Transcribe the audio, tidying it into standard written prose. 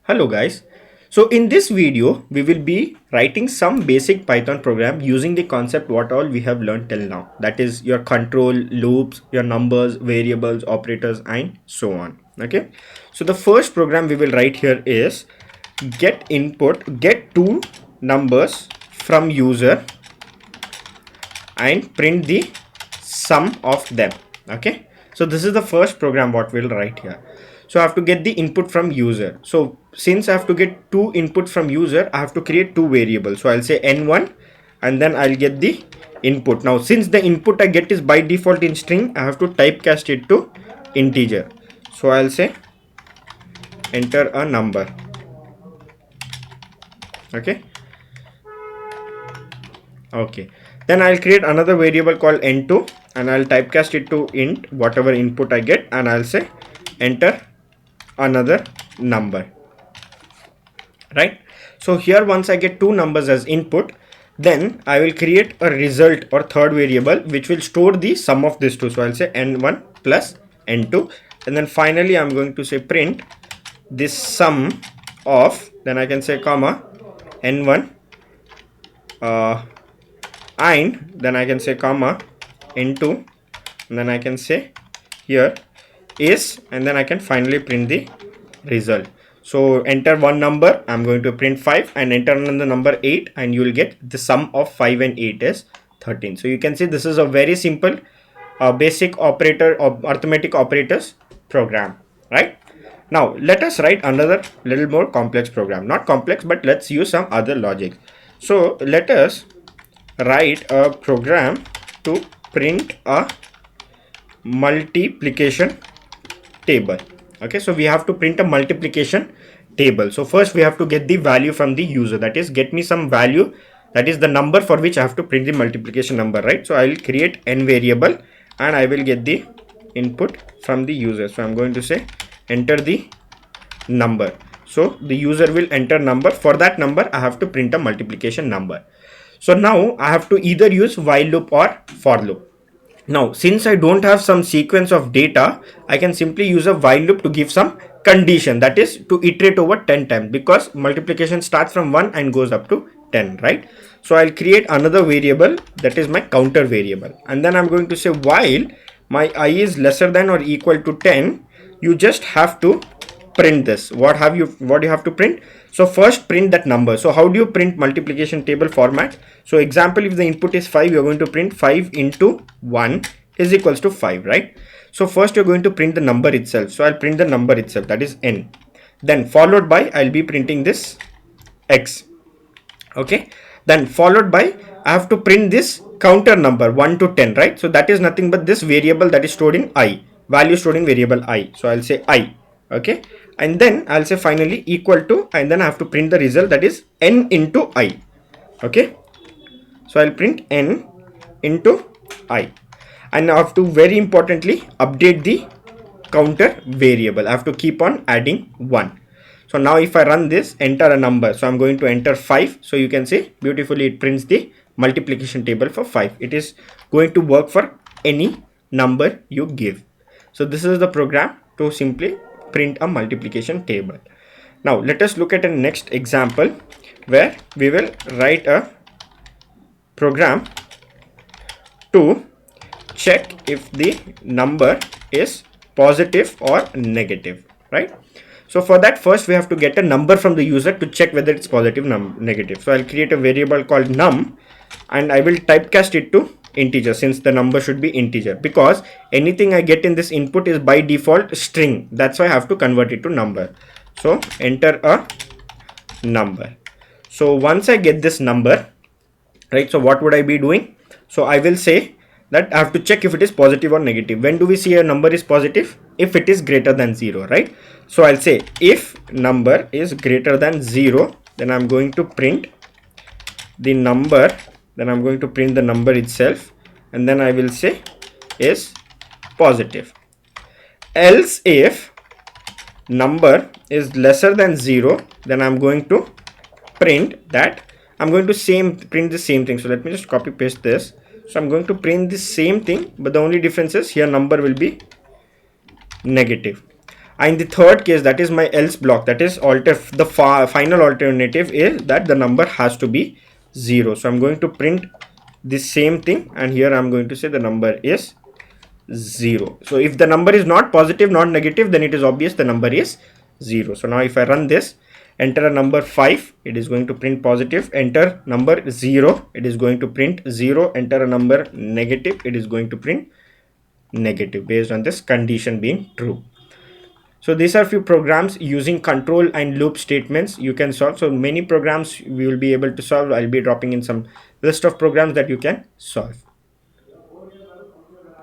Hello guys. So in this video, we will be writing some basic Python program using the concept what all we have learned till now. That is your control, loops, your numbers, variables, operators, and so on. Okay. So the first program we will write here is get two numbers from user and print the sum of them. Okay. So this is the first program what we'll write here. So I have to get the input from user. So since I have to get two input from user, I have to create two variables. So I'll say n1 and then I'll get the input. Now since the input I get is by default in string, I have to typecast it to integer. So I'll say enter a number. Okay. Then I'll create another variable called n2 and I'll typecast it to int whatever input I get, and I'll say enter another number. Right. So here once I get two numbers as input, then I will create a result or third variable which will store the sum of these two. So I'll say n1 plus n2, and then finally I'm going to say print this sum of, then I can say comma n1 and then I can say comma n2, and then I can say here is, and then I can finally print the result. So enter one number, I'm going to print 5, and enter another number 8, and you will get the sum of 5 and 8 is 13. So you can see this is a very simple basic operator or arithmetic operators program, right? Now let us write another little more complex program. Not complex, but let's use some other logic. So let us write a program to print a multiplication table. Okay, so we have to print a multiplication table. So first we have to get the value from the user, that is get me some value, that is the number for which I have to print the multiplication number, right? So I will create n variable and I will get the input from the user. So I'm going to say enter the number. So the user will enter number. For that number I have to print a multiplication number. So now I have to either use while loop or for loop. Now since I don't have some sequence of data, I can simply use a while loop to give some condition, that is to iterate over 10 times, because multiplication starts from 1 and goes up to 10, right? So I'll create another variable, that is my counter variable, and then I'm going to say while my I is lesser than or equal to 10, you just have to print this. What you have to print? So first print that number. So how do you print multiplication table format? So example, if the input is 5, you're going to print 5 into 1 is equals to 5, right? So first you're going to print the number itself. So I'll print the number itself, that is n. Then followed by I'll be printing this x. Okay. Then followed by I have to print this counter number 1 to 10, right? So that is nothing but this variable that is stored in I, value stored in variable I. So I'll say I. Okay. And then I'll say finally equal to, and then I have to print the result, that is n into I. Okay. So I'll print n into I, and I have to very importantly update the counter variable. I have to keep on adding 1. So now if I run this, enter a number. So I'm going to enter 5. So you can see beautifully it prints the multiplication table for 5. It is going to work for any number you give. So this is the program to simply print a multiplication table. Now let us look at a next example where we will write a program to check if the number is positive or negative, right? So for that, first we have to get a number from the user to check whether it's positive or negative. So I'll create a variable called num and I will typecast it to integer, since the number should be integer, because anything I get in this input is by default string. That's why I have to convert it to number. So enter a number. So once I get this number, right, so what would I be doing? So I will say that I have to check if it is positive or negative. When do we see a number is positive? If it is greater than 0, right? So I'll say if number is greater than 0, then I'm going to print the number, then I'm going to print the number itself, and then I will say is positive. Else if number is lesser than 0, then I'm going to print that, I'm going to print the same thing. So let me just copy paste this. So I'm going to print the same thing, but the only difference is here number will be negative. And the third case, that is my else block, that is the final alternative is that the number has to be 0. So I'm going to print the same thing, and here I'm going to say the number is 0. So if the number is not positive, not negative, then it is obvious the number is 0. So now if I run this, enter a number 5, it is going to print positive. Enter number 0, it is going to print 0. Enter a number negative, it is going to print negative based on this condition being true. So these are few programs using control and loop statements you can solve. So many programs we will be able to solve. I'll be dropping in some list of programs that you can solve.